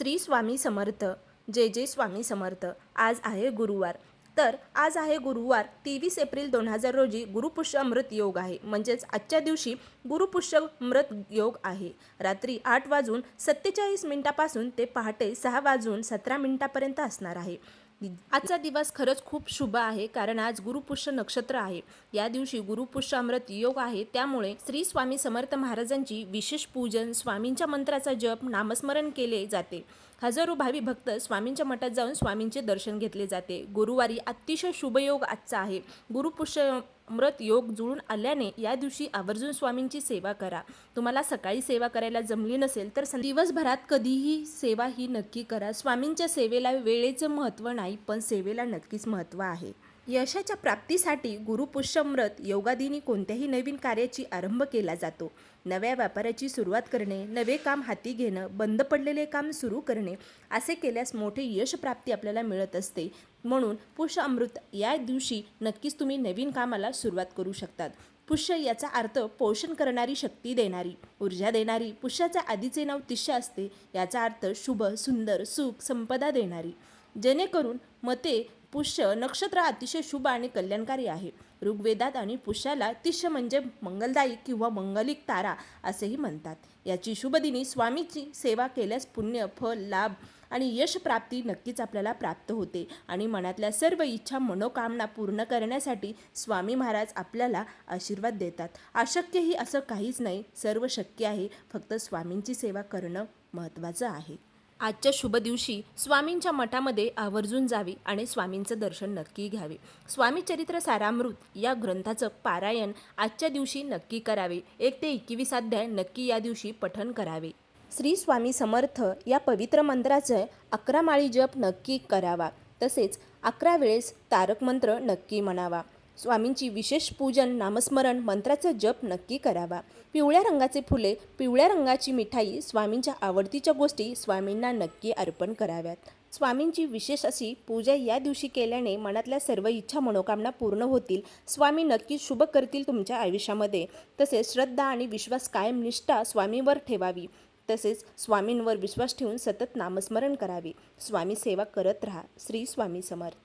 श्री स्वामी समर्थ. जय जय स्वामी समर्थ. आज आहे गुरुवार. आज आहे गुरुवार 23 एप्रिल 2000 रोजी गुरुपुष्य अमृत योग आहे. म्हणजेच आजच्या दिवशी गुरुपुष्य अमृत योग आहे. रात्री 8:47 ते पहाटे 6:17 असणार आहे. आजचा दिवस खरंच खूप शुभ आहे, कारण आज गुरुपुष्य नक्षत्र आहे. या दिवशी गुरुपुष्य अमृत योग आहे. त्यामुळे श्री स्वामी समर्थ महाराजांची विशेष पूजन, स्वामींच्या मंत्राचा जप, नामस्मरण केले जाते. हजारो भावी भक्त स्वामींच्या मठात जाऊन स्वामींचे दर्शन घेतले जाते. गुरुवारी अतिशय शुभ योग आजचा आहे. गुरुपुष्य अमृत योग जुळून आल्याने या दिवशी आवर्जून स्वामींची सेवा करा. तुम्हाला सकाळी सेवा करायला जमली नसेल तर दिवसभरात कधीही सेवा ही नक्की करा. स्वामींच्या सेवेला वेळेचं महत्त्व नाही, पण सेवेला नक्कीच महत्त्व आहे. यशाच्या प्राप्तीसाठी गुरुपुष्यअमृत योगादिनी कोणत्याही नवीन कार्याची आरंभ केला जातो. नव्या व्यापाराची सुरुवात करणे, नवे काम हाती घेणं, बंद पडलेले काम सुरू करणे, असे केल्यास मोठे यश प्राप्ती आपल्याला मिळत असते. म्हणून पुष्य अमृत या दिवशी नक्कीच तुम्ही नवीन कामाला सुरुवात करू शकतात. पुष्य याचा अर्थ पोषण करणारी, शक्ती देणारी, ऊर्जा देणारी. पुष्याचे आधीचे नाव तिष्य असते. याचा अर्थ शुभ, सुंदर, सुख, संपदा देणारी. जेणेकरून मते पुष्य नक्षत्र अतिशय शुभ आणि कल्याणकारी आहे. ऋग्वेदात आणि पुष्याला तिष्य म्हणजे मंगलदायी किंवा मंगलिक तारा असेही म्हणतात. याची शुभदिनी स्वामीची सेवा केल्यास पुण्य, फल, लाभ आणि यश प्राप्ती नक्कीच आपल्याला प्राप्त होते. आणि मनातल्या सर्व इच्छा, मनोकामना पूर्ण करण्यासाठी स्वामी महाराज आपल्याला आशीर्वाद देतात. अशक्यही असं काहीच नाही, सर्व शक्य आहे. फक्त स्वामींची सेवा करणं महत्त्वाचं आहे. आजच्या शुभ दिवशी स्वामींच्या मठामध्ये आवर्जून जावे आणि स्वामींचं दर्शन नक्की घ्यावे. स्वामी चरित्र सारामृत या ग्रंथाचं पारायण आजच्या दिवशी नक्की करावे. 1 ते 21 अध्याय नक्की या दिवशी पठण करावे. श्री स्वामी समर्थ या पवित्र मंत्राचं 11 माळी जप नक्की करावा. तसेच 11 वेळेस तारक मंत्र नक्की म्हणावा. स्वामींची विशेष पूजन, नामस्मरण, मंत्राचा जप नक्की करावा. पिवळ्या रंगाचे फुले, पिवळ्या रंगाची मिठाई, स्वामींच्या आवडतीच्या गोष्टी स्वामींना नक्की अर्पण कराव्यात. स्वामींची विशेष अशी पूजा या दिवशी केल्याने मनातल्या सर्व इच्छा, मनोकामना पूर्ण होतील. स्वामी नक्कीच शुभ करतील तुमच्या आयुष्यामध्ये. तसेच श्रद्धा आणि विश्वास, कायम निष्ठा स्वामींवर ठेवावी. तसेच स्वामींवर विश्वास ठेवून सतत नामस्मरण करावे. स्वामी सेवा करत राहा. श्री स्वामी समर्थ.